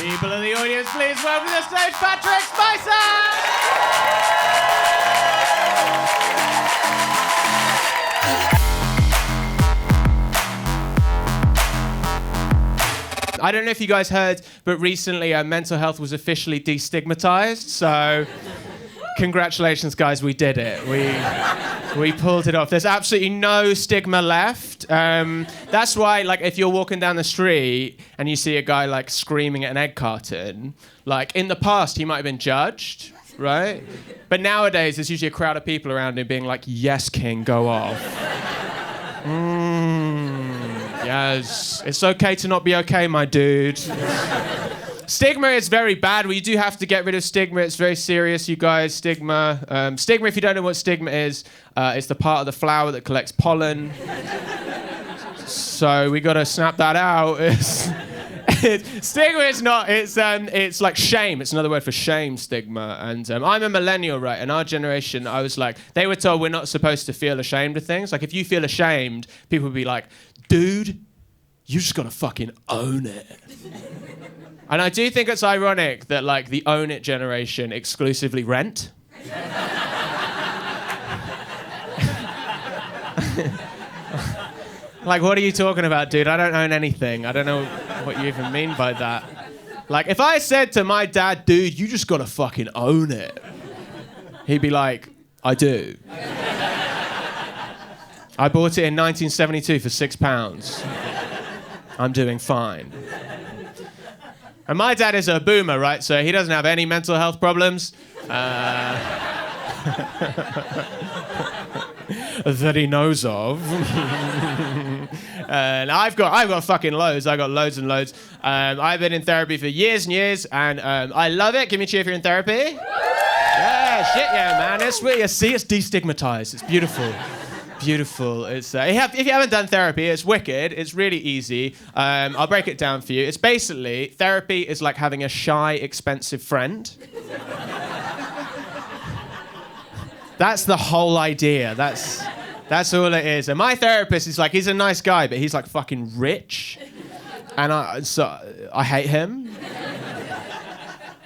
People in the audience, please welcome to the stage Patrick Spicer! I don't know if you guys heard, but recently mental health was officially destigmatized, so congratulations, guys, we did it. We pulled it off. There's absolutely no stigma left. That's why, like, if you're walking down the street and you see a guy, like, screaming at an egg carton, like, in the past, he might have been judged, right? But nowadays, there's usually a crowd of people around him being like, yes, king, go off. Yes, it's okay to not be okay, my dude. Stigma is very bad. We do have to get rid of stigma. It's very serious, you guys. Stigma. Stigma, if you don't know what stigma is, it's the part of the flower that collects pollen. So we got to snap that out. Stigma is not. It's like shame. It's another word for shame. Stigma. And I'm a millennial, right? In our generation, I was like, they were told we're not supposed to feel ashamed of things. Like, if you feel ashamed, people would be like, dude, you just got to fucking own it. And I do think it's ironic that, like, the own it generation exclusively rent. Like, what are you talking about, dude? I don't own anything. I don't know what you even mean by that. Like, if I said to my dad, dude, you just gotta fucking own it, he'd be like, I do. I bought it in 1972 for £6. I'm doing fine. And my dad is a boomer, right? So he doesn't have any mental health problems. That he knows of. And I've got fucking loads. I got loads and loads. I've been in therapy for years and years, and I love it. Give me a cheer if you're in therapy. Yeah, shit, yeah, man. It's really, see, it's destigmatized. It's beautiful. Beautiful. It's if you haven't done therapy, it's wicked. It's really easy. I'll break it down for you. It's basically, therapy is like having a shy, expensive friend. That's the whole idea. That's all it is. And my therapist is like, he's a nice guy, but he's like fucking rich. And I hate him.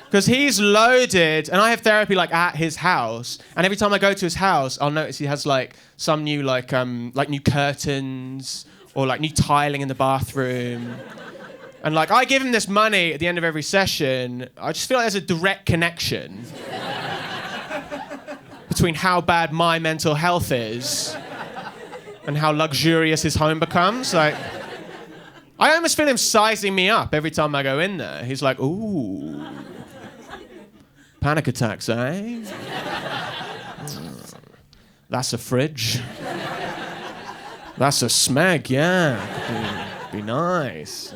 Because he's loaded, and I have therapy like at his house, and every time I go to his house, I'll notice he has like some new like new curtains or like new tiling in the bathroom. And like I give him this money at the end of every session. I just feel like there's a direct connection between how bad my mental health is and how luxurious his home becomes. Like, I almost feel him sizing me up every time I go in there. He's like, ooh. Panic attacks, eh? That's a fridge. That's a smeg, yeah. Be nice.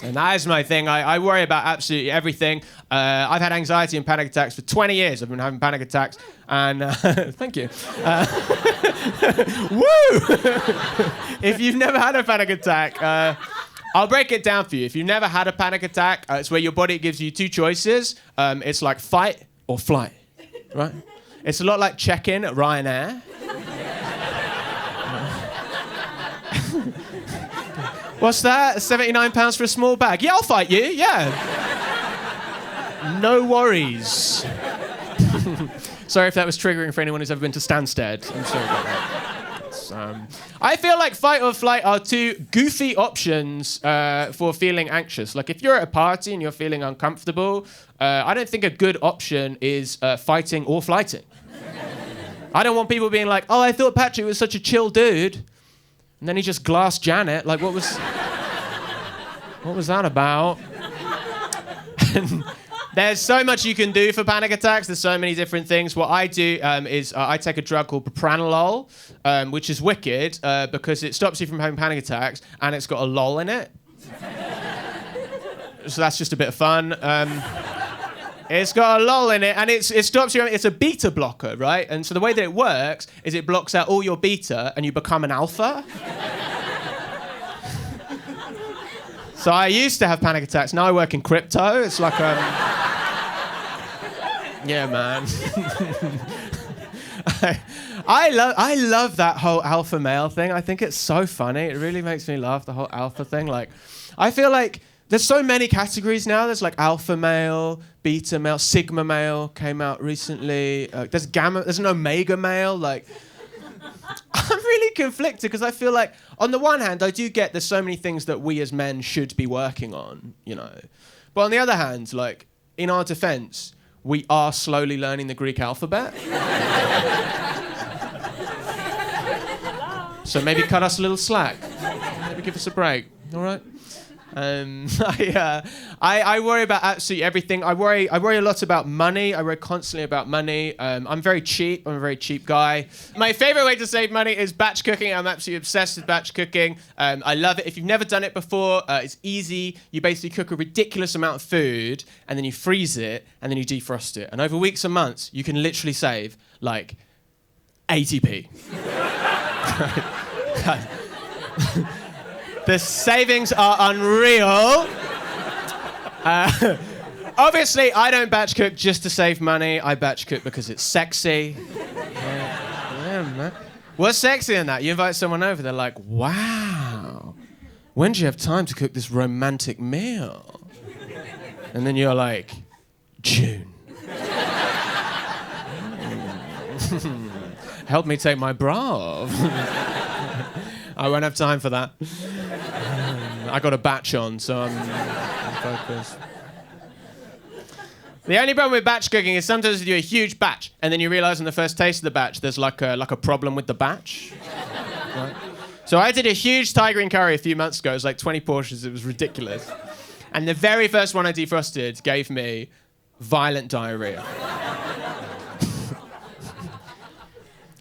And that is my thing. I worry about absolutely everything. I've had anxiety and panic attacks for 20 years. I've been having panic attacks. And thank you. Woo! If you've never had a panic attack, I'll break it down for you. If you've never had a panic attack, it's where your body gives you two choices. It's like fight or flight, right? It's a lot like check-in at Ryanair. What's that? £79 for a small bag? Yeah, I'll fight you, yeah. No worries. Sorry if that was triggering for anyone who's ever been to Stansted. I'm sorry about that. I feel like fight or flight are two goofy options for feeling anxious. Like, if you're at a party and you're feeling uncomfortable, I don't think a good option is fighting or flighting. I don't want people being like, oh, I thought Patrick was such a chill dude. And then he just glassed Janet. Like, what was that about? And there's so much you can do for panic attacks. There's so many different things. What I do is I take a drug called propranolol, which is wicked because it stops you from having panic attacks, and it's got a lol in it. So that's just a bit of fun. It's got a lol in it, and it stops you. It's a beta blocker, right? And so the way that it works is it blocks out all your beta, and you become an alpha. So I used to have panic attacks. Now I work in crypto. It's like yeah, man. I love that whole alpha male thing. I think it's so funny. It really makes me laugh, the whole alpha thing. Like, I feel like there's so many categories now. There's like alpha male, beta male, sigma male came out recently. There's gamma, there's an omega male. Like, I'm really conflicted because I feel like, on the one hand, I do get there's so many things that we as men should be working on, you know. But on the other hand, like, in our defense, we are slowly learning the Greek alphabet. So maybe cut us a little slack. Maybe give us a break, all right? I worry about absolutely everything. I worry a lot about money. I worry constantly about money. I'm very cheap. I'm a very cheap guy. My favorite way to save money is batch cooking. I'm absolutely obsessed with batch cooking. I love it. If you've never done it before, it's easy. You basically cook a ridiculous amount of food and then you freeze it and then you defrost it. And over weeks and months, you can literally save like 80p. The savings are unreal. Obviously, I don't batch cook just to save money. I batch cook because it's sexy. Yeah, man. What's sexy in that? You invite someone over, they're like, wow, when do you have time to cook this romantic meal? And then you're like, June. Help me take my bra off. I won't have time for that. I got a batch on, so I'm focused. The only problem with batch cooking is sometimes you do a huge batch, and then you realise on the first taste of the batch, there's like a problem with the batch. Right? So I did a huge Thai green curry a few months ago. It was like 20 portions. It was ridiculous. And the very first one I defrosted gave me violent diarrhea.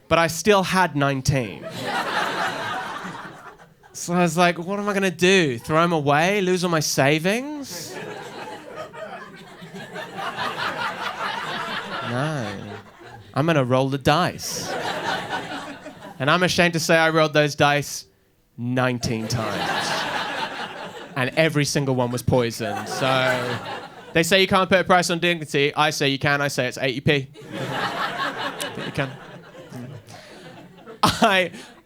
But I still had 19. So I was like, what am I going to do? Throw them away? Lose all my savings? No. I'm going to roll the dice. And I'm ashamed to say I rolled those dice 19 times. And every single one was poisoned. So they say you can't put a price on dignity. I say you can. I say it's 80p. I think you can.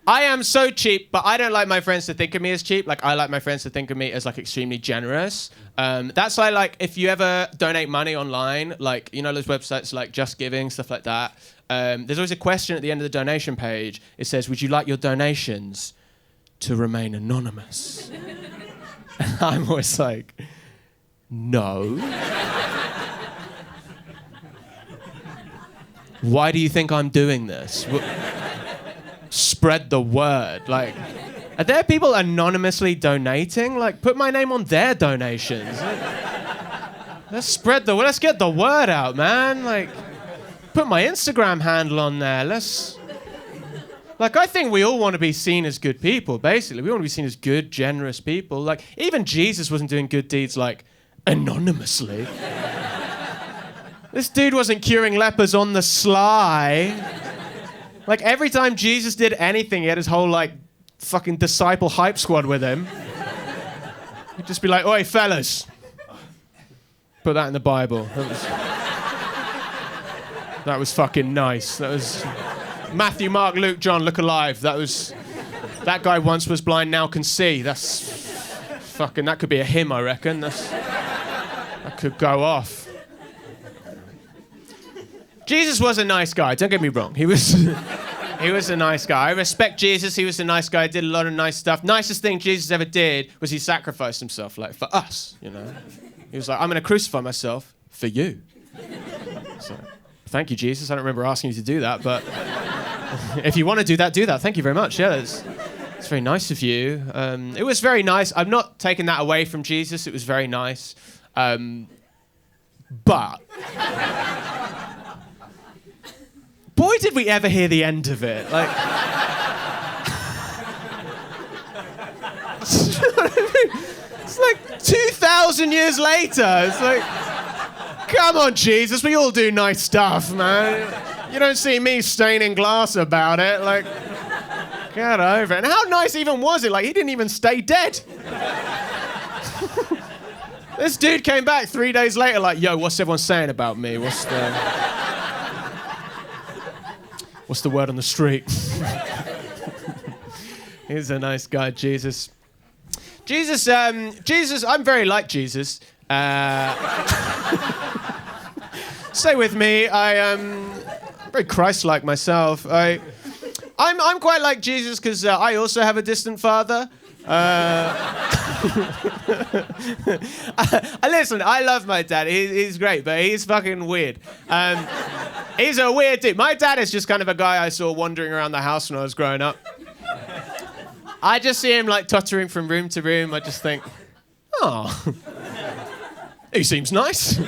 I am so cheap, but I don't like my friends to think of me as cheap. Like, I like my friends to think of me as, like, extremely generous. That's why, like, if you ever donate money online, like, you know those websites like Just Giving, stuff like that, there's always a question at the end of the donation page. It says, would you like your donations to remain anonymous? And I'm always like, no. Why do you think I'm doing this? Spread the word. Like, are there people anonymously donating? Like, put my name on their donations. Let's get the word out, man. Like, put my Instagram handle on there. Like, I think we all want to be seen as good people, basically. We want to be seen as good, generous people. Like, even Jesus wasn't doing good deeds, like, anonymously. This dude wasn't curing lepers on the sly. Like, every time Jesus did anything, he had his whole, like, fucking disciple hype squad with him. He'd just be like, oi, fellas. Put that in the Bible. That was fucking nice. That was Matthew, Mark, Luke, John, look alive. That guy once was blind, now can see. That's fucking, that could be a hymn, I reckon. That could go off. Jesus was a nice guy, don't get me wrong. He was a nice guy. I respect Jesus, he was a nice guy, did a lot of nice stuff. Nicest thing Jesus ever did was he sacrificed himself, like, for us, you know. He was like, I'm going to crucify myself for you. So, thank you, Jesus. I don't remember asking you to do that, but if you want to do that, do that. Thank you very much. Yeah, it's very nice of you. It was very nice. I'm not taking that away from Jesus. It was very nice. But... boy, did we ever hear the end of it. Like... It's like 2,000 years later. It's like, come on, Jesus, we all do nice stuff, man. You don't see me staining glass about it. Like, get over it. And how nice even was it? Like, he didn't even stay dead. This dude came back 3 days later like, yo, what's everyone saying about me? What's the word on the street? He's a nice guy, Jesus. Jesus, I'm very like Jesus. Stay with me. I'm very Christ-like myself. I'm quite like Jesus because I also have a distant father. Listen, I love my dad. He's great, but he's fucking weird. He's a weird dude. My dad is just kind of a guy I saw wandering around the house when I was growing up. I just see him like tottering from room to room. I just think, oh, he seems nice.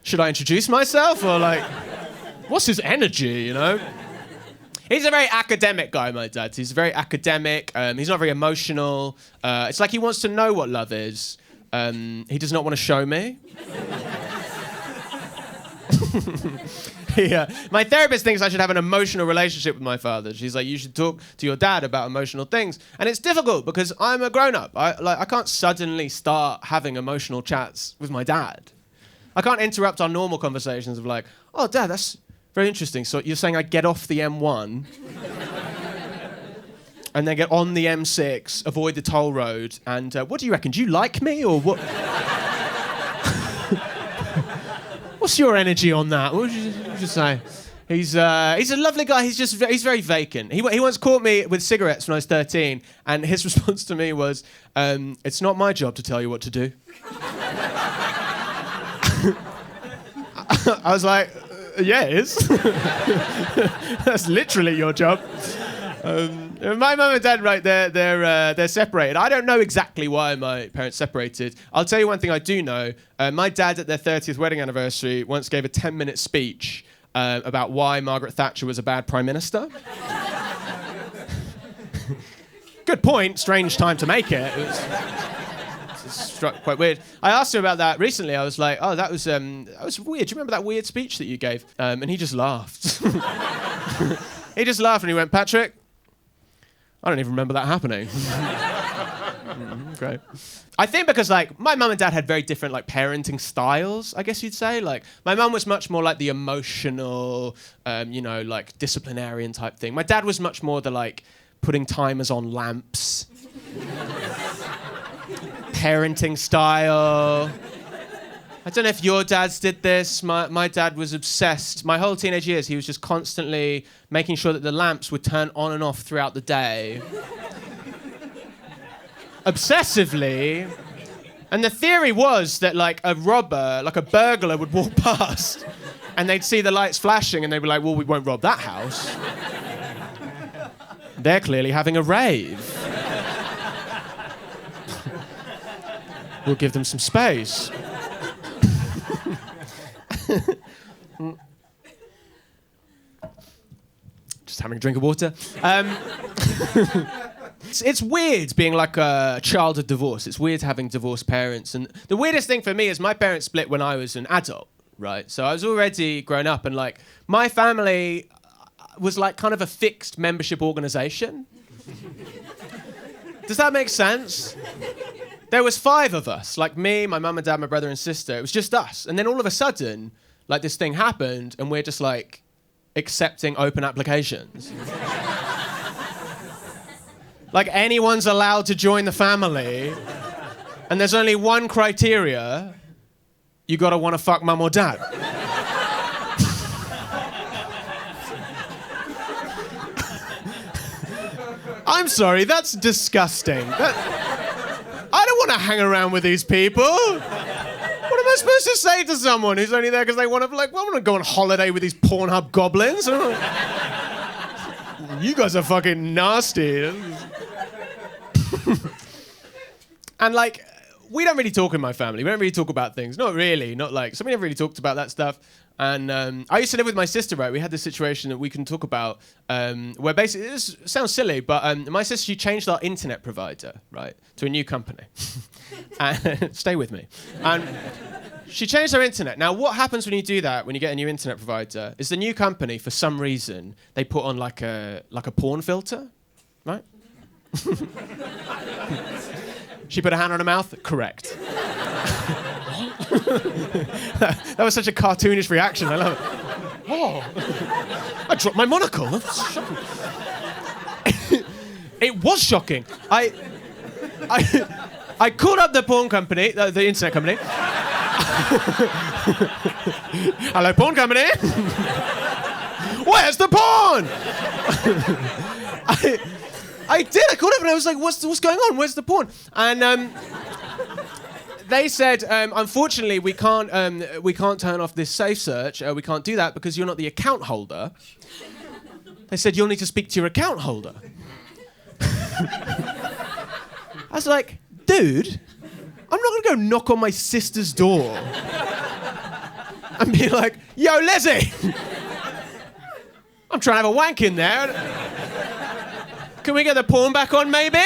Should I introduce myself or like, what's his energy, you know? He's a very academic guy, my dad. He's very academic. He's not very emotional. It's like he wants to know what love is. He does not want to show me. My therapist thinks I should have an emotional relationship with my father. She's like, you should talk to your dad about emotional things. And it's difficult because I'm a grown-up. I can't suddenly start having emotional chats with my dad. I can't interrupt our normal conversations of like, oh, Dad, that's very interesting. So you're saying I get off the M1 and then get on the M6, avoid the toll road, and what do you reckon? Do you like me or what? What's your energy on that? What would you say? He's a lovely guy. He's very vacant. He once caught me with cigarettes when I was 13, and his response to me was, "It's not my job to tell you what to do." I was like, yeah, it is. That's literally your job. My mum and dad, right, they're separated. I don't know exactly why my parents separated. I'll tell you one thing I do know. My dad, at their 30th wedding anniversary, once gave a 10-minute speech about why Margaret Thatcher was a bad prime minister. Good point. Strange time to make it. It struck quite weird. I asked him about that recently. I was like, oh, that was weird. Do you remember that weird speech that you gave? And he just laughed. He just laughed and he went, Patrick, I don't even remember that happening. Great. I think because like my mum and dad had very different like parenting styles, I guess you'd say. Like my mum was much more like the emotional, like disciplinarian type thing. My dad was much more the like putting timers on lamps. Parenting style. I don't know if your dads did this. My dad was obsessed. My whole teenage years, he was just constantly making sure that the lamps would turn on and off throughout the day. Obsessively. And the theory was that like a robber, like a burglar would walk past and they'd see the lights flashing and they'd be like, well, we won't rob that house. They're clearly having a rave. We'll give them some space. Just having a drink of water. It's weird being like a child of divorce. It's weird having divorced parents. And the weirdest thing for me is my parents split when I was an adult, right? So I was already grown up and like my family was like kind of a fixed membership organization. Does that make sense? There was 5 of us, like me, my mum and dad, my brother and sister. It was just us. And then all of a sudden, like this thing happened and we're just like accepting open applications. Like anyone's allowed to join the family and there's only one criteria. You gotta wanna fuck mum or dad. I'm sorry, that's disgusting. I don't want to hang around with these people. What am I supposed to say to someone who's only there because they want to, like, well, I want to go on holiday with these Pornhub goblins? You guys are fucking nasty. And, like, we don't really talk in my family. We don't really talk about things. Not really. Not like, so we never really talked about that stuff. And I used to live with my sister, right? We had this situation that we can talk about where basically, this sounds silly, but my sister, she changed our internet provider, right, to a new company. And stay with me. And she changed her internet. Now, what happens when you do that, when you get a new internet provider, is the new company, for some reason, they put on like a porn filter, right? She put her hand on her mouth? Correct. That was such a cartoonish reaction. I love it. Oh, I dropped my monocle. That's shocking. It was shocking. I called up the porn company, the internet company. Hello, porn company. Where's the porn? I called up and I was like, what's going on? Where's the porn? And they said, unfortunately, we can't turn off this safe search. We can't do that because you're not the account holder. They said, you'll need to speak to your account holder. I was like, dude, I'm not going to go knock on my sister's door and be like, yo, Lizzie, I'm trying to have a wank in there. Can we get the porn back on, maybe?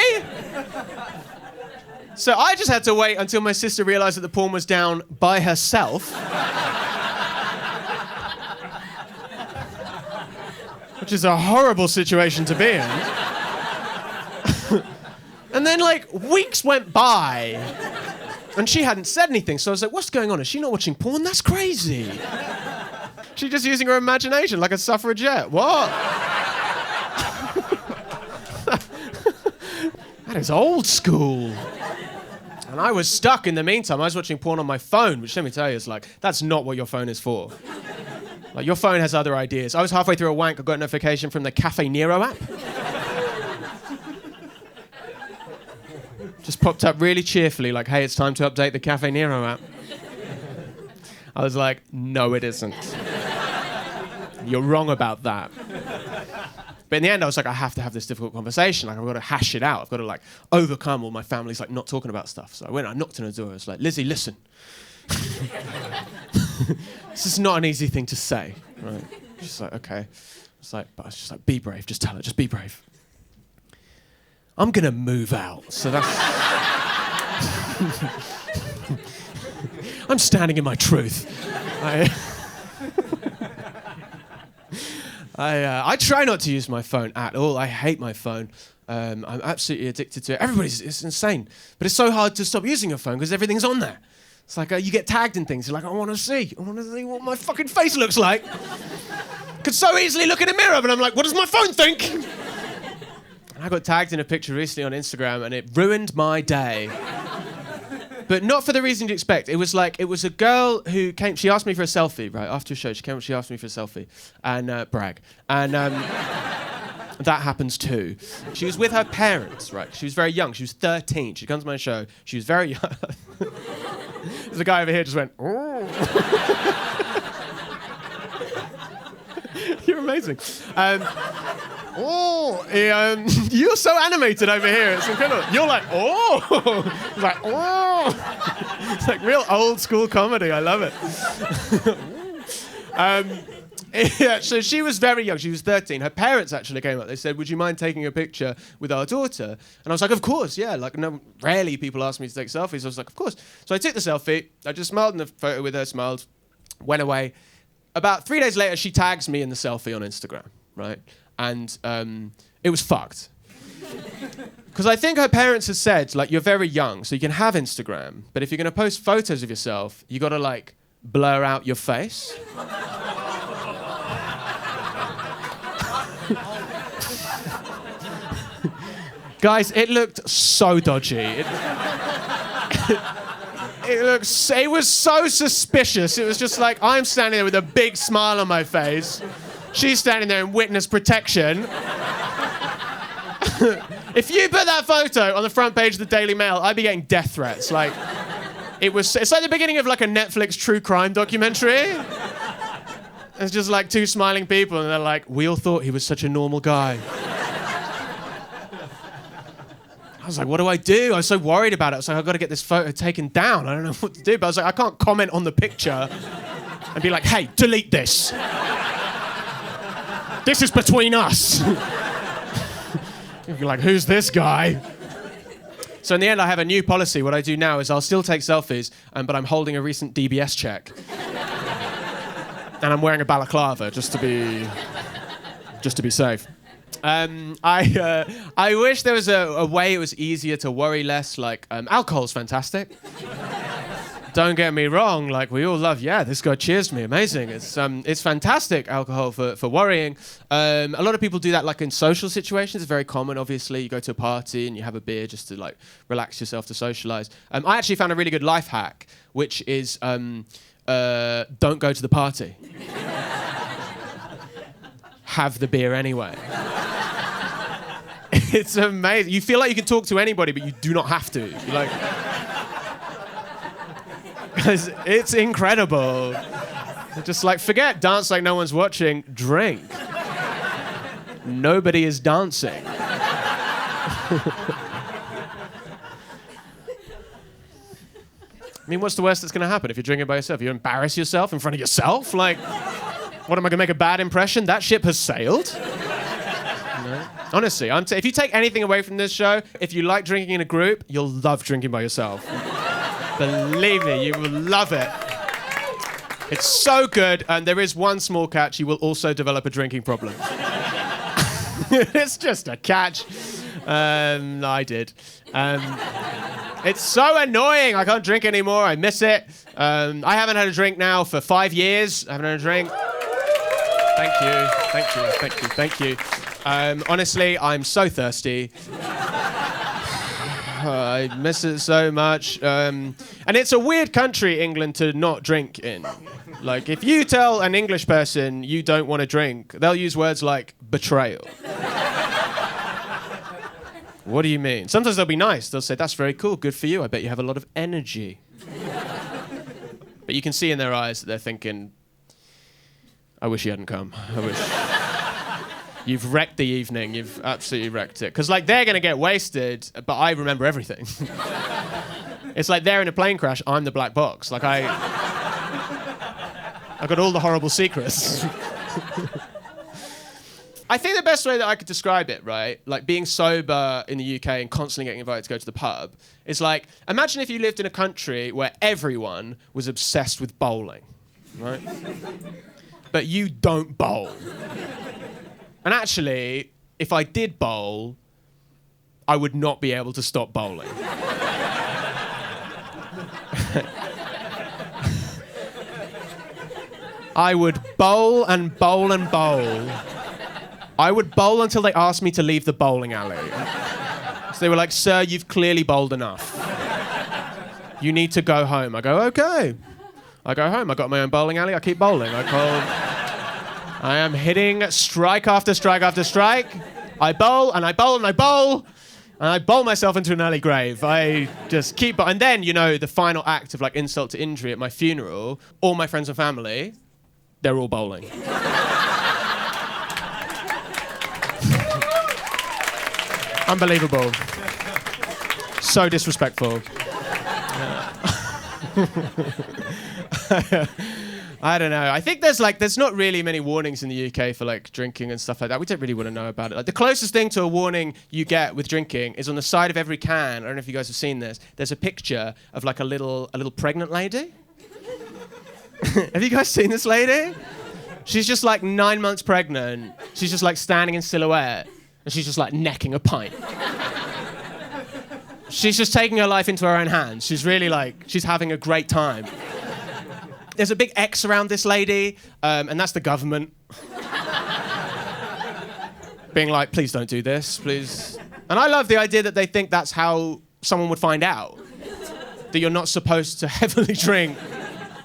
So I just had to wait until my sister realised that the porn was down by herself. Which is a horrible situation to be in. And then, like, weeks went by, and she hadn't said anything, so I was like, what's going on? Is she not watching porn? That's crazy. She's just using her imagination like a suffragette. What? That is old school. And I was stuck in the meantime. I was watching porn on my phone, which, let me tell you, is like, that's not what your phone is for. Like, your phone has other ideas. I was halfway through a wank, I got a notification from the Cafe Nero app. Just popped up really cheerfully, like, hey, it's time to update the Cafe Nero app. I was like, no, it isn't. You're wrong about that. But in the end, I was like, I have to have this difficult conversation. Like, I've got to hash it out. I've got to, like, overcome all my family's, like, not talking about stuff. So I went, I knocked on her door. I was like, Lizzie, listen. This is not an easy thing to say, right? She's like, okay. It's like, but I was just like, be brave. Just tell her, just be brave. I'm going to move out. So that's... I'm standing in my truth. I try not to use my phone at all. I hate my phone. I'm absolutely addicted to it. It's insane. But it's so hard to stop using your phone because everything's on there. It's like you get tagged in things. You're like, I want to see what my fucking face looks like. Could so easily look in a mirror, but I'm like, what does my phone think? I got tagged in a picture recently on Instagram and it ruined my day. But not for the reason you'd expect. It was a girl who came, she asked me for a selfie, right? After a show, she came up, she asked me for a selfie. And, brag. And that happens too. She was with her parents, right? She was very young. She was 13. She comes to my show. She was very young. There's a guy over here just went, oh. You're amazing. You're so animated over here. It's incredible. You're like, oh. It's like, oh. It's like real old school comedy. I love it. Yeah, so she was very young. She was 13. Her parents actually came up. They said, would you mind taking a picture with our daughter? And I was like, of course, yeah. Like, no, rarely people ask me to take selfies. I was like, of course. So I took the selfie. I just smiled in the photo with her, smiled, went away. About 3 days later, she tags me in the selfie on Instagram, right? And it was fucked. Because I think her parents had said, like, you're very young, so you can have Instagram, but if you're going to post photos of yourself, you got to, like, blur out your face. Guys, it looked so dodgy. It was so suspicious. It was just like, I'm standing there with a big smile on my face. She's standing there in witness protection. If you put that photo on the front page of the Daily Mail, I'd be getting death threats. Like, it's like the beginning of like a Netflix true crime documentary. It's just like two smiling people and they're like, we all thought he was such a normal guy. I was like, what do I do? I was so worried about it. I was like, I've got to get this photo taken down. I don't know what to do. But I was like, I can't comment on the picture and be like, hey, delete this. This is between us. You'd be like, who's this guy? So in the end, I have a new policy. What I do now is I'll still take selfies, but I'm holding a recent DBS check. And I'm wearing a balaclava just to be safe. I wish there was a way it was easier to worry less. Like, alcohol's fantastic. Don't get me wrong, like we all love, this guy cheers me, amazing. It's fantastic, alcohol for worrying. A lot of people do that like in social situations. It's very common, obviously. You go to a party and you have a beer just to like relax yourself, to socialize. I actually found a really good life hack, which is don't go to the party. Have the beer anyway. It's amazing. You feel like you can talk to anybody, but you do not have to. You're like... It's incredible. Just like, forget dance like no one's watching, drink. Nobody is dancing. I mean, what's the worst that's going to happen if you're drinking by yourself? You embarrass yourself in front of yourself? Like, what, am I going to make a bad impression? That ship has sailed. No. Honestly, if you take anything away from this show, if you like drinking in a group, you'll love drinking by yourself. Believe me, you will love it. It's so good, and there is one small catch: you will also develop a drinking problem. It's just a catch. I did. It's so annoying. I can't drink anymore. I miss it. I haven't had a drink now for 5 years. I haven't had a drink. Thank you. Honestly, I'm so thirsty. I miss it so much. And it's a weird country, England, to not drink in. Like, if you tell an English person you don't want to drink, they'll use words like betrayal. What do you mean? Sometimes they'll be nice. They'll say, that's very cool, good for you. I bet you have a lot of energy. But you can see in their eyes that they're thinking, I wish you hadn't come. I wish... You've wrecked the evening. You've absolutely wrecked it. Because, like, they're going to get wasted, but I remember everything. It's like they're in a plane crash, I'm the black box. Like, I got all the horrible secrets. I think the best way that I could describe it, right, like being sober in the UK and constantly getting invited to go to the pub, is like, imagine if you lived in a country where everyone was obsessed with bowling, right? But you don't bowl. And actually, if I did bowl, I would not be able to stop bowling. I would bowl and bowl and bowl. I would bowl until they asked me to leave the bowling alley. So they were like, sir, you've clearly bowled enough. You need to go home. I go, okay. I go home. I got my own bowling alley. I keep bowling. I am hitting strike after strike after strike. I bowl and I bowl and I bowl. And I bowl myself into an early grave. I just keep... And then, you know, the final act of like insult to injury at my funeral, all my friends and family, they're all bowling. Unbelievable. So disrespectful. I don't know. I think there's not really many warnings in the UK for like drinking and stuff like that. We don't really want to know about it. Like, the closest thing to a warning you get with drinking is on the side of every can. I don't know if you guys have seen this. There's a picture of like a little pregnant lady. Have you guys seen this lady? She's just like 9 months pregnant. She's just like standing in silhouette, and she's just like necking a pint. She's just taking her life into her own hands. She's really like, she's having a great time. There's a big X around this lady, and that's the government. Being like, please don't do this, please. And I love the idea that they think that's how someone would find out. That you're not supposed to heavily drink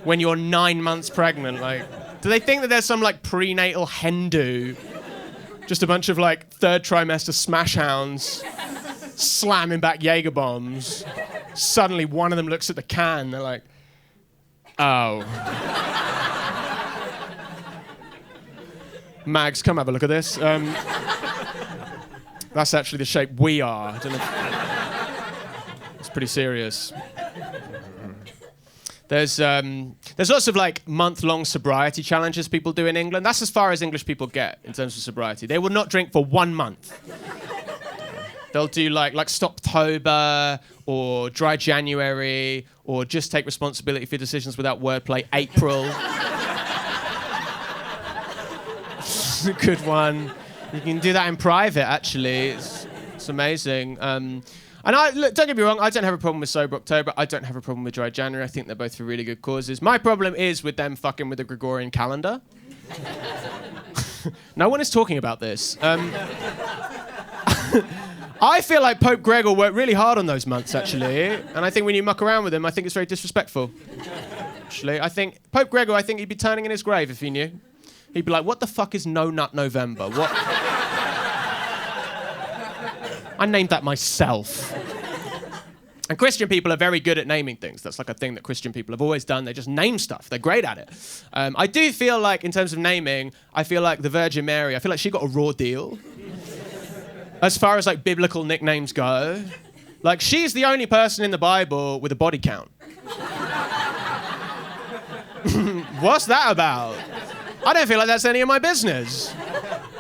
when you're 9 months pregnant. Like, do they think that there's some like prenatal hen do? Just a bunch of like third trimester smash hounds slamming back Jaeger bombs. Suddenly one of them looks at the can, they're like, oh. Mags, come have a look at this. That's actually the shape we are. I don't know. It's pretty serious. There's lots of like month-long sobriety challenges people do in England. That's as far as English people get in terms of sobriety. They will not drink for 1 month. They'll do like Stoptober or Dry January or just take responsibility for decisions without wordplay, April. It's a good one. You can do that in private, actually. It's amazing. And look, don't get me wrong, I don't have a problem with Sober October. I don't have a problem with Dry January. I think they're both for really good causes. My problem is with them fucking with the Gregorian calendar. No one is talking about this. I feel like Pope Gregor worked really hard on those months, actually. And I think when you muck around with him, I think it's very disrespectful. Actually, I think Pope Gregor, I think he'd be turning in his grave if he knew. He'd be like, what the fuck is No Nut November? What? I named that myself. And Christian people are very good at naming things. That's like a thing that Christian people have always done. They just name stuff. They're great at it. I do feel like, in terms of naming, I feel like the Virgin Mary, I feel like she got a raw deal. As far as like biblical nicknames go. Like, she's the only person in the Bible with a body count. What's that about? I don't feel like that's any of my business.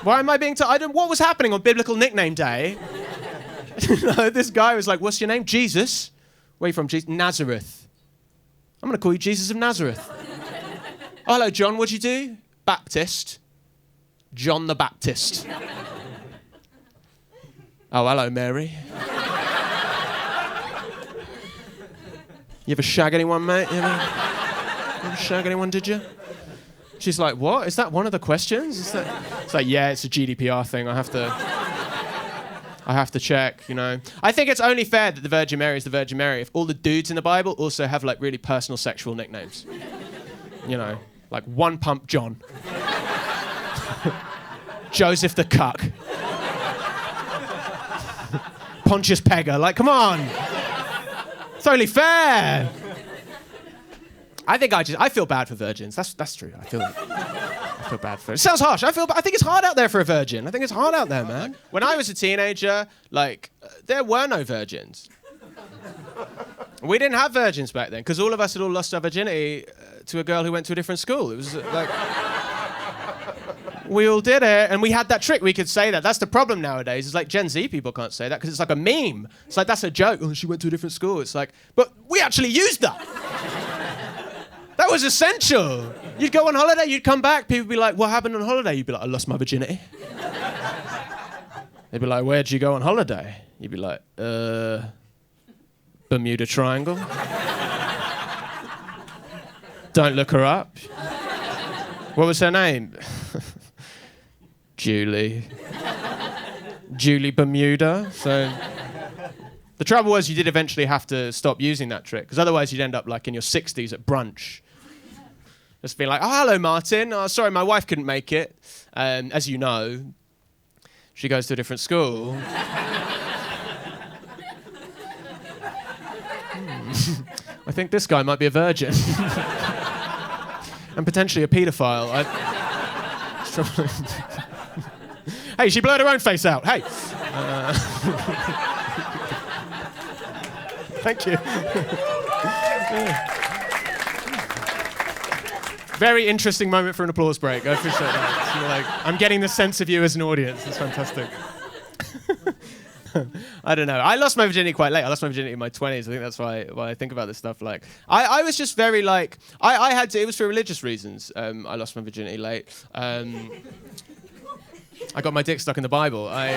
Why am I being told? What was happening on Biblical Nickname Day? This guy was like, what's your name? Jesus. Where are you from? Nazareth. I'm going to call you Jesus of Nazareth. Oh, hello, John. What'd you do? Baptist. John the Baptist. Oh, hello, Mary. You ever shag anyone, mate? You ever shag anyone, did you? She's like, what? Is that one of the questions? It's like, yeah, it's a GDPR thing. I have to check, you know. I think it's only fair that the Virgin Mary is the Virgin Mary if all the dudes in the Bible also have like really personal sexual nicknames. You know, like One Pump John. Joseph the Cuck. Pontius Pegger. Like, come on. It's only fair. I feel bad for virgins. That's true. I feel bad for it. It sounds harsh. I think it's hard out there for a virgin. I think it's hard out there, man. When I was a teenager, like, there were no virgins. We didn't have virgins back then because all of us had all lost our virginity to a girl who went to a different school. It was like, we all did it, and we had that trick. We could say that. That's the problem nowadays. It's like Gen Z people can't say that because it's like a meme. It's like, that's a joke. Oh, she went to a different school. It's like, but we actually used that. That was essential. You'd go on holiday, you'd come back, people would be like, what happened on holiday? You'd be like, I lost my virginity. They'd be like, where'd you go on holiday? You'd be like, Bermuda Triangle. Don't look her up. What was her name? Julie Bermuda. So the trouble was you did eventually have to stop using that trick because otherwise you'd end up like in your 60s at brunch. Just being like, oh, hello, Martin. Oh, sorry, my wife couldn't make it. As you know, she goes to a different school. I think this guy might be a virgin. And potentially a paedophile. Hey, she blurred her own face out. Hey. Thank you. Very interesting moment for an applause break. I appreciate that. So like, I'm getting the sense of you as an audience. It's fantastic. I don't know. I lost my virginity quite late. I lost my virginity in my 20s. I think that's why I think about this stuff. Like, I was just very like, I had to, it was for religious reasons. I lost my virginity late. I got my dick stuck in the Bible. I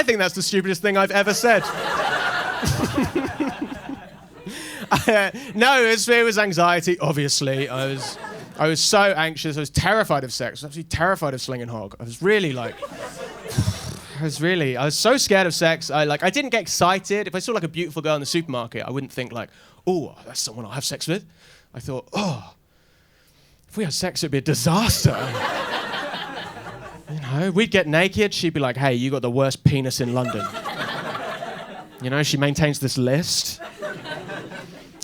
think that's the stupidest thing I've ever said. No, it was anxiety, obviously. I was so anxious. I was terrified of sex. I was absolutely terrified of slinging hog. I was really like... I was so scared of sex. I didn't get excited. If I saw like a beautiful girl in the supermarket, I wouldn't think like, oh, that's someone I'll have sex with. I thought, oh, if we had sex, it'd be a disaster. You know, we'd get naked. She'd be like, hey, you got the worst penis in London. You know, she maintains this list.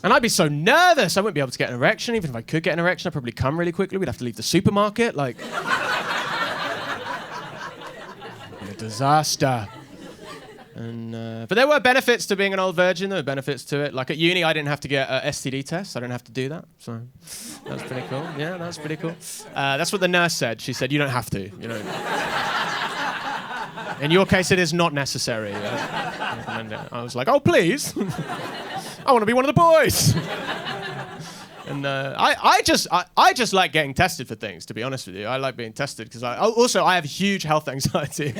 And I'd be so nervous. I wouldn't be able to get an erection. Even if I could get an erection, I'd probably come really quickly. We'd have to leave the supermarket. Like, a disaster. And but there were benefits to being an old virgin. There were benefits to it. Like at uni, I didn't have to get STD tests. I didn't have to do that. So that was pretty cool. Yeah, that was pretty cool. That's what the nurse said. She said, you don't have to. You know. In your case, it is not necessary. I was like, oh, please. I want to be one of the boys. And I just like getting tested for things, to be honest with you. I like being tested because I have huge health anxiety.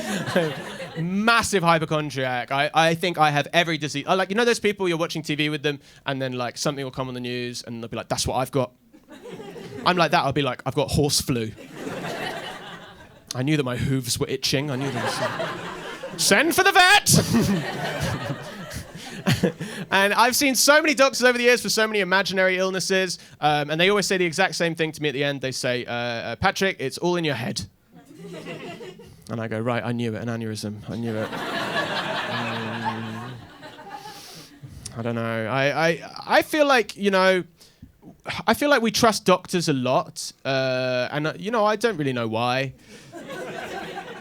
Massive hypochondriac. I think I have every disease. I like, you know those people, you're watching TV with them and then like something will come on the news and they'll be like, that's what I've got. I'm like that. I'll be like, I've got horse flu. I knew that my hooves were itching. I knew that. Send for the vet! And I've seen so many doctors over the years for so many imaginary illnesses, and they always say the exact same thing to me at the end. They say, Patrick, it's all in your head. And I go, right, I knew it, an aneurysm. I knew it. I don't know. I feel like, you know, I feel like we trust doctors a lot, and, you know, I don't really know why.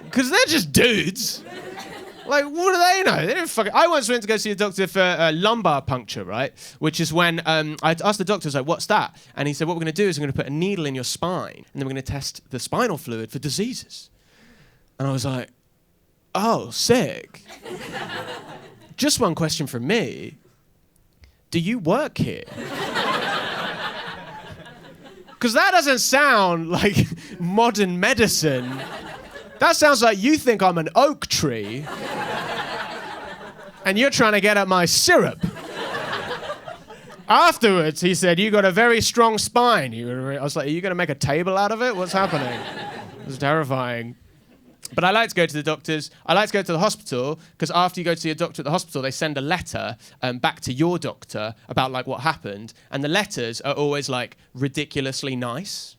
Because they're just dudes. Like, what do they know? They don't fucking... I once went to go see a doctor for lumbar puncture, right? Which is when I asked the doctor, I was like, what's that? And he said, what we're going to do is we're going to put a needle in your spine, and then we're going to test the spinal fluid for diseases. And I was like, oh, sick. Just one question from me. Do you work here? Because that doesn't sound like modern medicine. That sounds like you think I'm an oak tree and you're trying to get at my syrup. Afterwards, he said, you got a very strong spine. I was like, are you going to make a table out of it? What's happening? It was terrifying. But I like to go to the doctors. I like to go to the hospital because after you go to see a doctor at the hospital, they send a letter back to your doctor about like what happened. And the letters are always like ridiculously nice.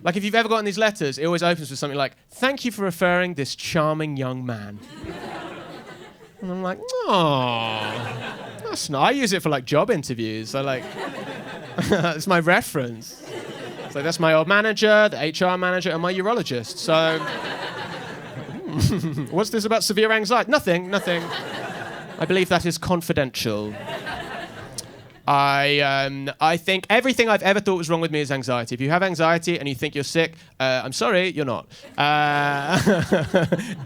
Like, if you've ever gotten these letters, it always opens with something like, thank you for referring this charming young man. And I'm like, oh, that's nice. I use it for, like, job interviews. I like, it's my reference. It's like, that's my old manager, the HR manager, and my urologist. So, what's this about severe anxiety? Nothing. I believe that is confidential. I think everything I've ever thought was wrong with me is anxiety. If you have anxiety and you think you're sick, I'm sorry, you're not.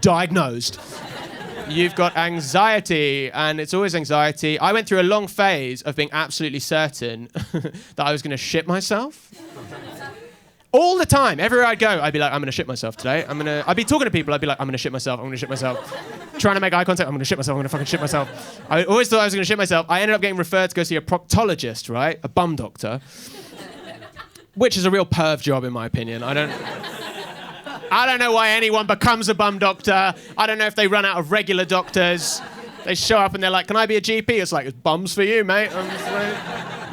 Diagnosed. You've got anxiety, and it's always anxiety. I went through a long phase of being absolutely certain that I was going to shit myself. All the time, everywhere I'd go, I'd be like, I'm going to shit myself today. I'd be talking to people, I'd be like, I'm going to shit myself, I'm going to shit myself. Trying to make eye contact, I'm going to shit myself, I'm going to fucking shit myself. I always thought I was going to shit myself. I ended up getting referred to go see a proctologist, right? A bum doctor. Which is a real perv job, in my opinion. I don't know why anyone becomes a bum doctor. I don't know if they run out of regular doctors. They show up and they're like, can I be a GP? It's like, it's bums for you, mate. I'm just like,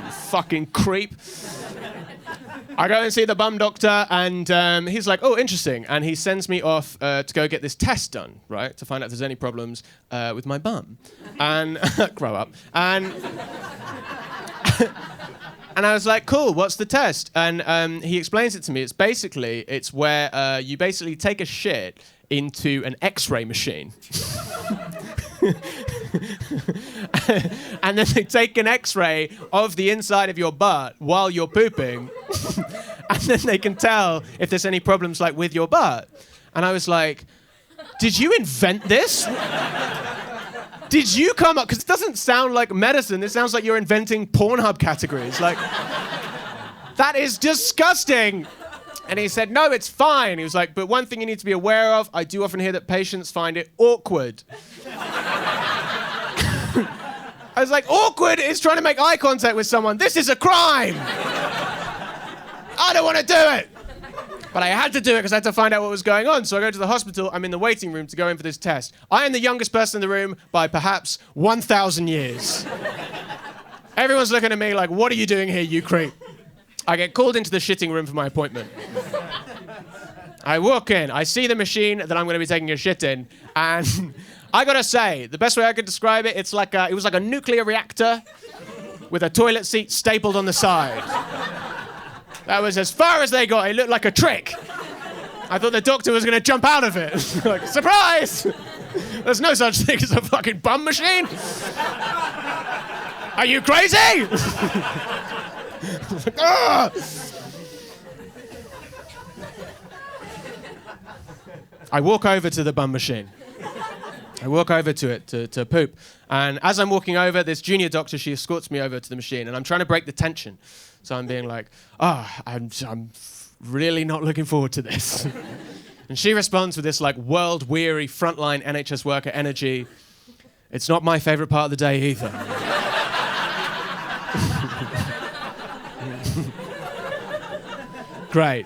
you fucking creep. I go and see the bum doctor, and he's like, oh, interesting. And he sends me off to go get this test done, right, to find out if there's any problems with my bum. And grow up. And and I was like, cool, what's the test? And he explains it to me. It's where you basically take a shit into an X-ray machine. And then they take an X-ray of the inside of your butt while you're pooping. And then they can tell if there's any problems like with your butt. And I was like, did you invent this? Did you come up? Because it doesn't sound like medicine. It sounds like you're inventing Pornhub categories. Like, that is disgusting. And he said, no, it's fine. He was like, but one thing you need to be aware of, I do often hear that patients find it awkward. I was like, awkward is trying to make eye contact with someone. This is a crime. I don't want to do it. But I had to do it because I had to find out what was going on. So I go to the hospital. I'm in the waiting room to go in for this test. I am the youngest person in the room by perhaps 1,000 years. Everyone's looking at me like, what are you doing here, you creep? I get called into the shitting room for my appointment. I walk in. I see the machine that I'm going to be taking a shit in. And I got to say, the best way I could describe it, it was like a nuclear reactor with a toilet seat stapled on the side. That was as far as they got. It looked like a trick. I thought the doctor was going to jump out of it. Like, surprise! There's no such thing as a fucking bum machine. Are you crazy? I walk over to the bum machine. I walk over to it to poop. And as I'm walking over, this junior doctor, she escorts me over to the machine. And I'm trying to break the tension. So I'm being like, I'm really not looking forward to this. And she responds with this like world-weary frontline NHS worker energy. It's not my favorite part of the day either. Great.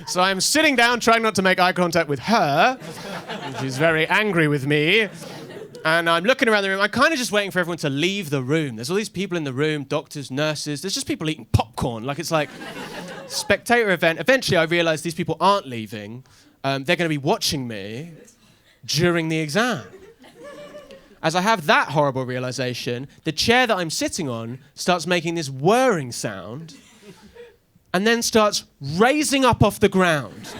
So I'm sitting down, trying not to make eye contact with her. She's very angry with me. And I'm looking around the room. I'm kind of just waiting for everyone to leave the room. There's all these people in the room, doctors, nurses. There's just people eating popcorn. Like it's like a spectator event. Eventually, I realize these people aren't leaving. They're going to be watching me during the exam. As I have that horrible realization, the chair that I'm sitting on starts making this whirring sound and then starts raising up off the ground.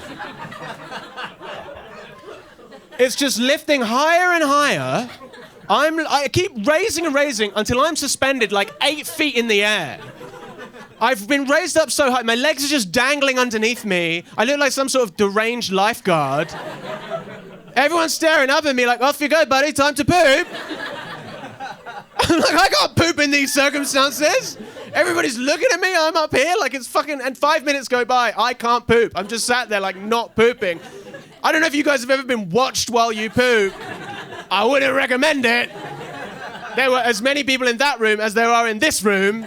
It's just lifting higher and higher. I keep raising and raising until I'm suspended like 8 feet in the air. I've been raised up so high, my legs are just dangling underneath me. I look like some sort of deranged lifeguard. Everyone's staring up at me like, off you go, buddy, time to poop. I'm like, I can't poop in these circumstances. Everybody's looking at me, I'm up here like it's fucking, and 5 minutes go by, I can't poop. I'm just sat there like not pooping. I don't know if you guys have ever been watched while you poop. I wouldn't recommend it. There were as many people in that room as there are in this room.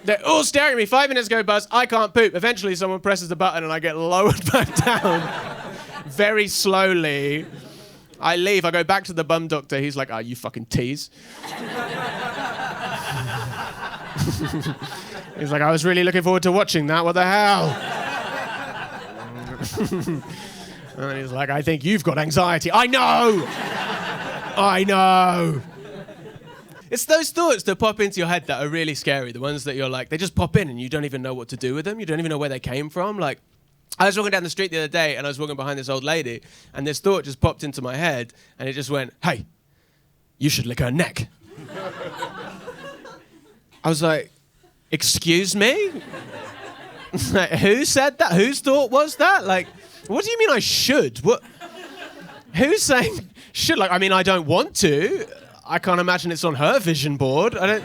They're all staring at me. 5 minutes go bust, I can't poop. Eventually someone presses the button and I get lowered back down. Very slowly. I leave, I go back to the bum doctor. He's like, you fucking tease. He's like, I was really looking forward to watching that. What the hell? And he's like, I think you've got anxiety. I know. It's those thoughts that pop into your head that are really scary. The ones that you're like, they just pop in and you don't even know what to do with them. You don't even know where they came from. Like, I was walking down the street the other day and I was walking behind this old lady and this thought just popped into my head and it just went, hey, you should lick her neck. I was like, excuse me? Like, who said that? Whose thought was that? Like, what do you mean I should? What? Who's saying should? Like, I mean, I don't want to. I can't imagine it's on her vision board. I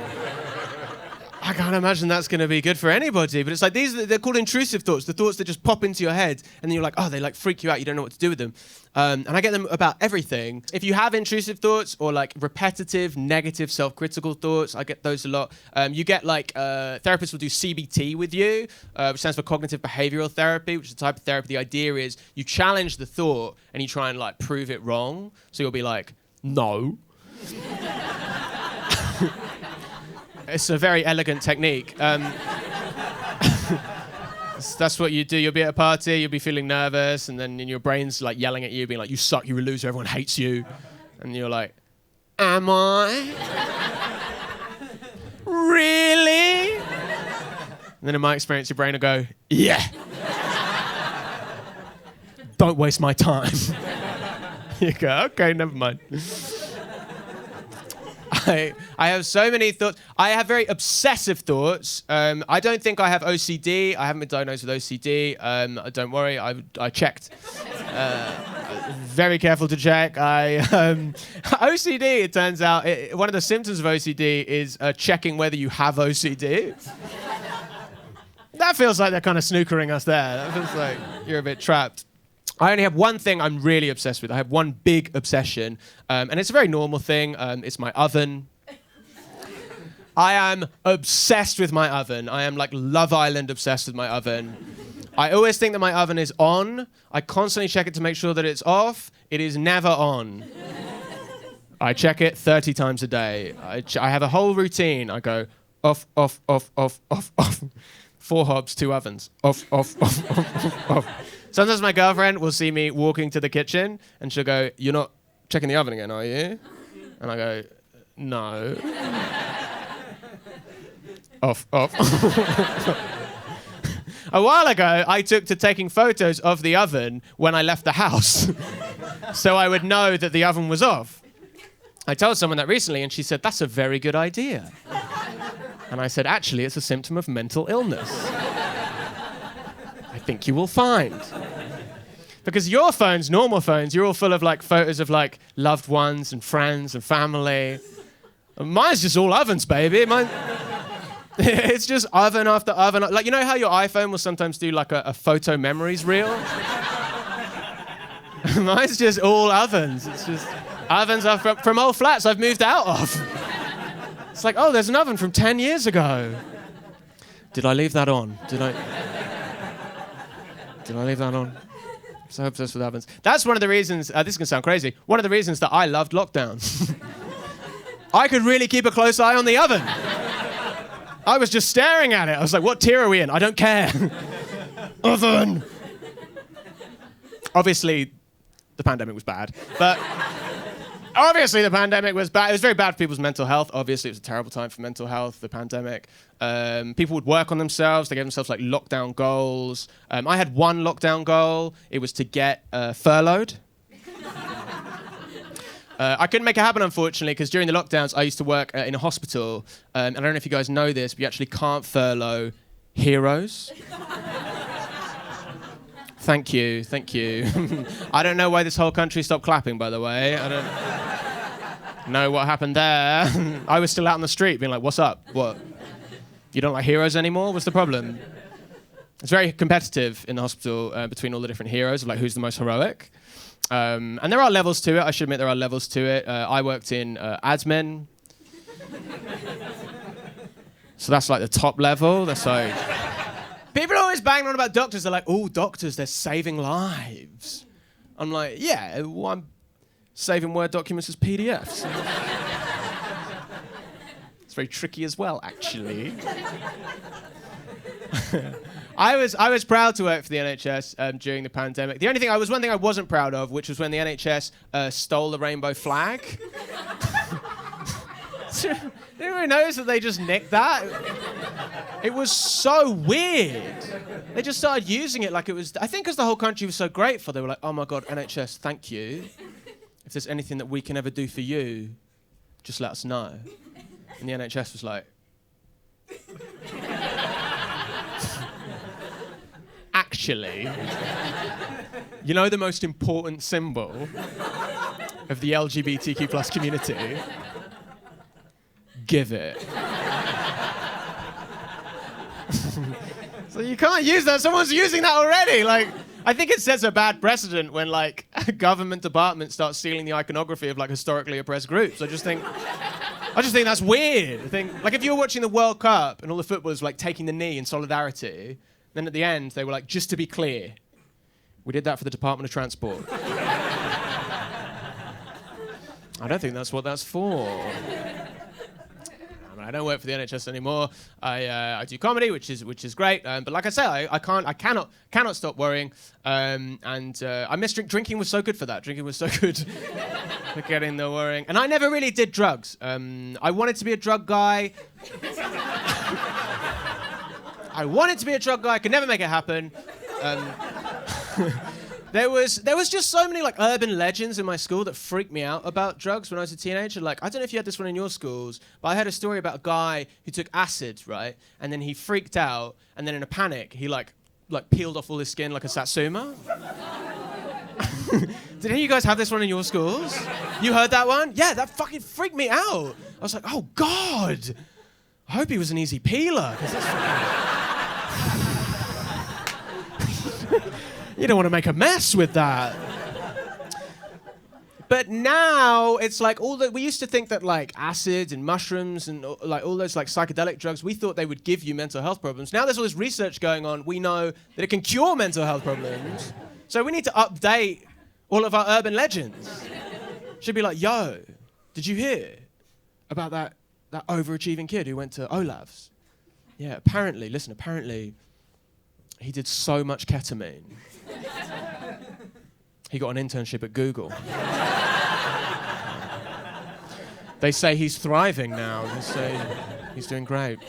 can't imagine that's going to be good for anybody. But it's like they're called intrusive thoughts, the thoughts that just pop into your head and then you're like, they like freak you out. You don't know what to do with them. And I get them about everything. If you have intrusive thoughts or like repetitive, negative, self-critical thoughts, I get those a lot. You get like, therapists will do CBT with you, which stands for cognitive behavioral therapy, which is a type of therapy. The idea is you challenge the thought and you try and like prove it wrong. So you'll be like, no. It's a very elegant technique. That's what you do. You'll be at a party, you'll be feeling nervous, and then in your brain's like yelling at you, being like, you suck, you're a loser, everyone hates you. And you're like, am I? Really? And then in my experience, your brain will go, yeah. Don't waste my time. You go, okay, never mind. I have so many thoughts. I have very obsessive thoughts. I don't think I have OCD. I haven't been diagnosed with OCD. Don't worry, I checked. Very careful to check. OCD, it turns out, one of the symptoms of OCD is checking whether you have OCD. That feels like they're kind of snookering us there. That feels like you're a bit trapped. I only have one thing I'm really obsessed with. I have one big obsession, and it's a very normal thing. It's my oven. I am obsessed with my oven. I am like Love Island obsessed with my oven. I always think that my oven is on. I constantly check it to make sure that it's off. It is never on. I check it 30 times a day. I have a whole routine. I go off, off, off, off, off, off. 4 hobs, 2 ovens. Off, off, off, off, off, off. Sometimes my girlfriend will see me walking to the kitchen and she'll go, you're not checking the oven again, are you? And I go, no. Off, off. A while ago, I took to taking photos of the oven when I left the house. So I would know that the oven was off. I told someone that recently and she said, that's a very good idea. And I said, actually, it's a symptom of mental illness. I think you will find. Because your phones, normal phones, you're all full of like photos of like loved ones and friends and family. Mine's just all ovens, baby. It's just oven after oven. Like, you know how your iPhone will sometimes do like a photo memories reel? Mine's just all ovens. It's just ovens from old flats I've moved out of. It's like, oh, there's an oven from 10 years ago. Did I leave that on? Did I leave that on? I'm so obsessed with ovens. That's one of the reasons, this is going to sound crazy, one of the reasons that I loved lockdown. I could really keep a close eye on the oven. I was just staring at it. I was like, what tier are we in? I don't care. Oven. Obviously, the pandemic was bad. But obviously the pandemic was bad. It was very bad for people's mental health. Obviously, it was a terrible time for mental health, the pandemic. People would work on themselves. They gave themselves like lockdown goals. I had one lockdown goal. It was to get furloughed. I couldn't make it happen, unfortunately, because during the lockdowns, I used to work in a hospital. And I don't know if you guys know this, but you actually can't furlough heroes. Thank you. I don't know why this whole country stopped clapping, by the way. I don't know what happened there. I was still out on the street being like, what's up? What? You don't like heroes anymore? What's the problem? It's very competitive in the hospital between all the different heroes, like who's the most heroic. And there are levels to it. I should admit there are levels to it. I worked in admin. So that's like the top level. That's like... People are always banging on about doctors. They're like, oh, doctors, they're saving lives. I'm like, yeah, well, I'm saving Word documents as PDFs. It's very tricky as well, actually. I was proud to work for the NHS during the pandemic. The only thing one thing I wasn't proud of, which was when the NHS stole the rainbow flag. Anyone notice that they just nicked that? It was so weird. They just started using it like it was... I think because the whole country was so grateful, they were like, oh my God, NHS, thank you. If there's anything that we can ever do for you, just let us know. And the NHS was like... Actually, you know the most important symbol of the LGBTQ plus community? Give it. So you can't use that. Someone's using that already. Like, I think it sets a bad precedent when like a government department starts stealing the iconography of like historically oppressed groups. I just think that's weird. I think like if you were watching the World Cup and all the footballers were like taking the knee in solidarity, then at the end they were like, just to be clear, we did that for the Department of Transport. I don't think that's what that's for. I don't work for the NHS anymore. I do comedy, which is great. But like I say, I cannot stop worrying. I miss drinking was so good for that. Drinking was so good for getting the worrying. And I never really did drugs. I wanted to be a drug guy. I could never make it happen. There was just so many like urban legends in my school that freaked me out about drugs when I was a teenager. Like, I don't know if you had this one in your schools, but I heard a story about a guy who took acid, right? And then he freaked out, and then in a panic, he like peeled off all his skin like a satsuma. Did any of you guys have this one in your schools? You heard that one? Yeah, that fucking freaked me out. I was like, oh God, I hope he was an easy peeler. 'Cause that's you don't want to make a mess with that. But now it's like we used to think that like acid and mushrooms and like all those like psychedelic drugs, we thought they would give you mental health problems. Now there's all this research going on. We know that it can cure mental health problems. So we need to update all of our urban legends. Should be like, yo, did you hear about that overachieving kid who went to Olav's? Yeah, apparently he did so much ketamine. He got an internship at Google. They say he's thriving now. They say he's doing great.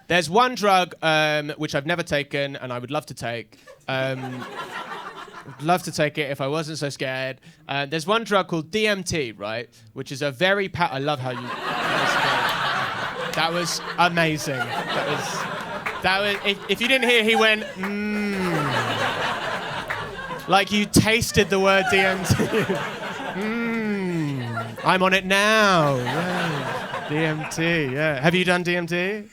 There's one drug which I've never taken and I would love to take. I'd love to take it if I wasn't so scared. There's one drug called DMT, right? Which is a very... I love how you... That was amazing. That was... If you didn't hear, he went, Like you tasted the word DMT. I'm on it now. Yeah. DMT, yeah. Have you done DMT?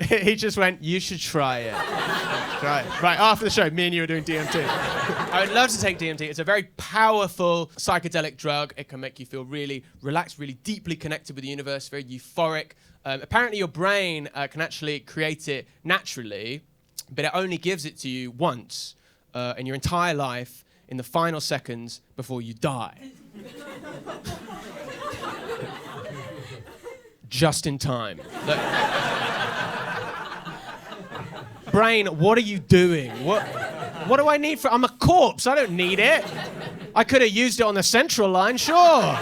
He just went, you should try it. Try it. Right, after the show, me and you are doing DMT. I would love to take DMT. It's a very powerful psychedelic drug. It can make you feel really relaxed, really deeply connected with the universe, very euphoric. Apparently your brain can actually create it naturally, but it only gives it to you once in your entire life, in the final seconds before you die. Just in time. Look. Brain, what are you doing? What do I need for... I'm a corpse, I don't need it. I could have used it on the central line, sure.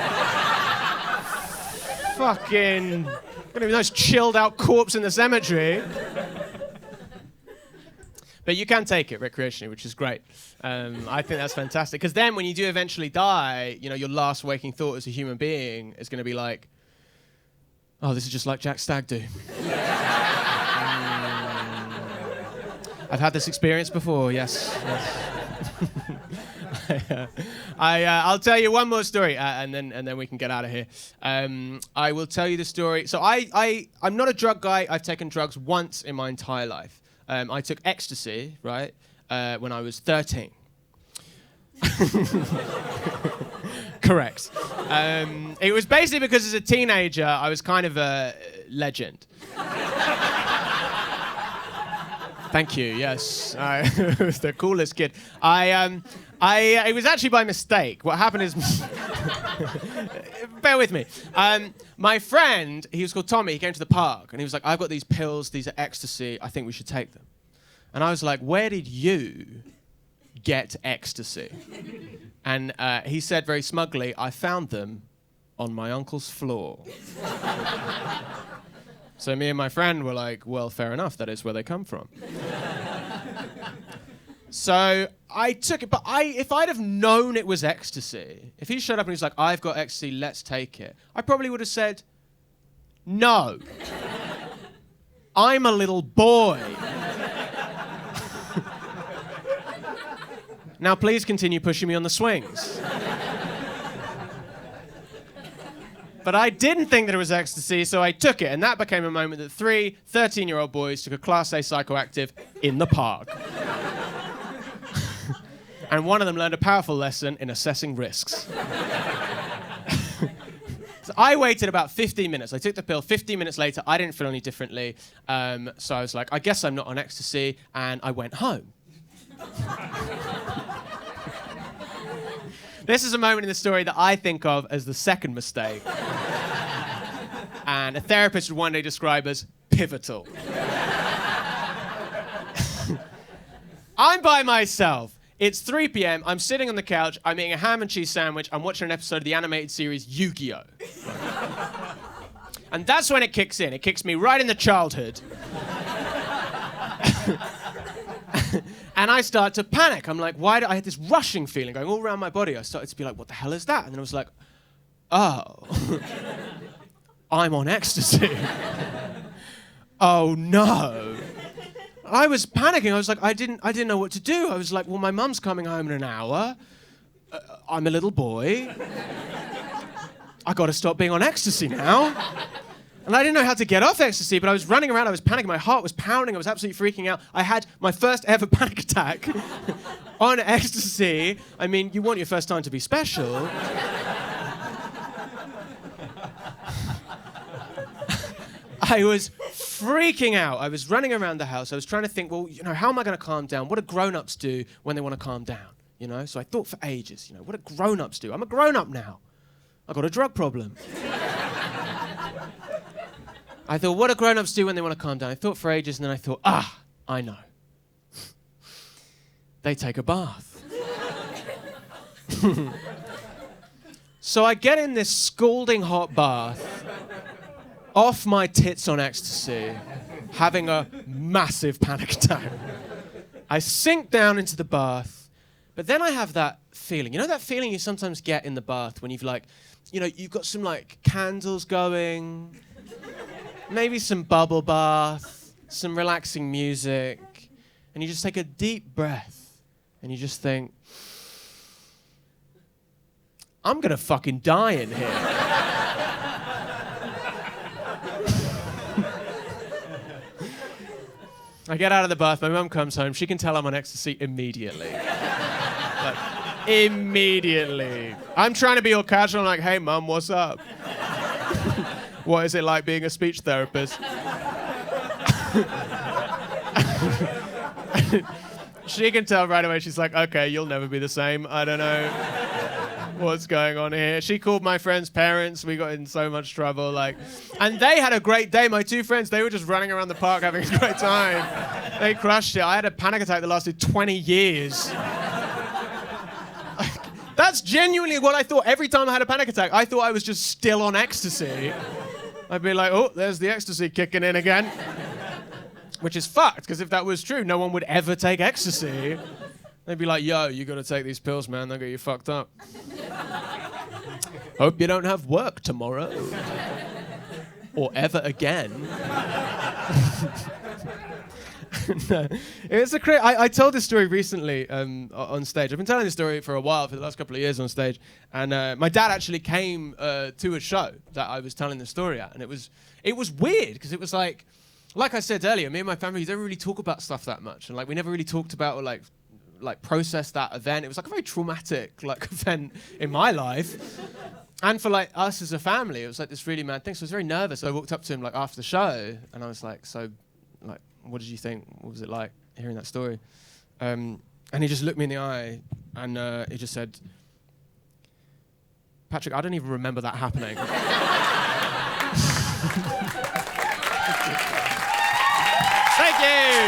Fucking... Gonna be a nice chilled out corpse in the cemetery. But you can take it recreationally, which is great. I think that's fantastic. Because then when you do eventually die, you know, your last waking thought as a human being is going to be like, oh, this is just like Jack Stag do. I've had this experience before, yes. I'll tell you one more story, and then we can get out of here. I will tell you the story. So I'm not a drug guy. I've taken drugs once in my entire life. I took ecstasy, right, when I was 13. Correct. It was basically because as a teenager, I was kind of a legend. Thank you, yes. I was the coolest kid. It was actually by mistake. What happened is... Bear with me. My friend, he was called Tommy, he came to the park and he was like, I've got these pills, these are ecstasy, I think we should take them. And I was like, where did you get ecstasy? And he said very smugly, I found them on my uncle's floor. So me and my friend were like, well, fair enough, that is where they come from. So I took it, but if I'd have known it was ecstasy, if he showed up and he's like, I've got ecstasy, let's take it, I probably would have said, no. I'm a little boy. Now please continue pushing me on the swings. But I didn't think that it was ecstasy, so I took it, and that became a moment that 3 13-year-old boys took a Class A psychoactive in the park. And one of them learned a powerful lesson in assessing risks. So I waited about 15 minutes. I took the pill. 15 minutes later, I didn't feel any differently. So I was like, I guess I'm not on ecstasy, and I went home. This is a moment in the story that I think of as the second mistake. And a therapist would one day describe as pivotal. I'm by myself. It's 3 p.m. I'm sitting on the couch. I'm eating a ham and cheese sandwich. I'm watching an episode of the animated series Yu-Gi-Oh! And that's when it kicks in. It kicks me right in the childhood. And I start to panic. I'm like, why do I had this rushing feeling going all around my body? I started to be like, what the hell is that? And then I was like, oh, I'm on ecstasy. Oh no. I was panicking. I was like, I didn't know what to do. I was like, well, my mum's coming home in an hour. I'm a little boy. I got to stop being on ecstasy now. And I didn't know how to get off ecstasy, but I was running around, I was panicking, my heart was pounding, I was absolutely freaking out. I had my first ever panic attack on ecstasy. I mean, you want your first time to be special. I was freaking out. I was running around the house. I was trying to think, well, you know, how am I going to calm down? What do grown-ups do when they want to calm down? You know, so I thought for ages, you know, what do grown-ups do? I'm a grown-up now. I've got a drug problem. I thought, what do grown-ups do when they want to calm down? I thought for ages, and then I thought, I know. They take a bath. So I get in this scalding hot bath, off my tits on ecstasy, having a massive panic attack. I sink down into the bath, but then I have that feeling. You know that feeling you sometimes get in the bath when you've like, you know, you've got some like candles going, maybe some bubble bath, some relaxing music, and you just take a deep breath, and you just think, I'm gonna fucking die in here. I get out of the bath, my mum comes home, she can tell I'm on ecstasy immediately. Like, immediately. I'm trying to be all casual, I'm like, hey mum, what's up? What is it like being a speech therapist? She can tell right away, she's like, okay, you'll never be the same, I don't know what's going on here. She called my friend's parents, we got in so much trouble, like, and they had a great day. My two friends, they were just running around the park having a great time. They crushed it. I had a panic attack that lasted 20 years. That's genuinely what I thought. Every time I had a panic attack, I thought I was just still on ecstasy. I'd be like, oh, there's the ecstasy kicking in again. Which is fucked, because if that was true, no one would ever take ecstasy. They'd be like, yo, you gotta take these pills, man, they'll get you fucked up. Hope you don't have work tomorrow. Or ever again. No. It's I told this story recently on stage. I've been telling this story for a while, for the last couple of years on stage. And my dad actually came to a show that I was telling the story at. And it was weird, because it was like I said earlier, me and my family don't really talk about stuff that much. And like we never really talked about or like process that event. It was like a very traumatic like event in my life. And for like us as a family, it was like this really mad thing. So I was very nervous. So I walked up to him like after the show and I was like, so like, what did you think? What was it like hearing that story? And he just looked me in the eye and he just said, Patrick, I don't even remember that happening. Thank you.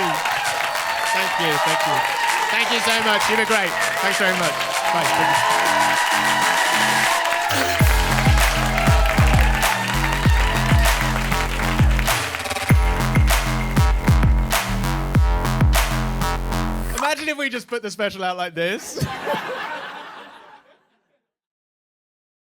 Thank you, thank you. Thank you so much. You've been great. Thanks very much. Bye. Imagine if we just put the special out like this.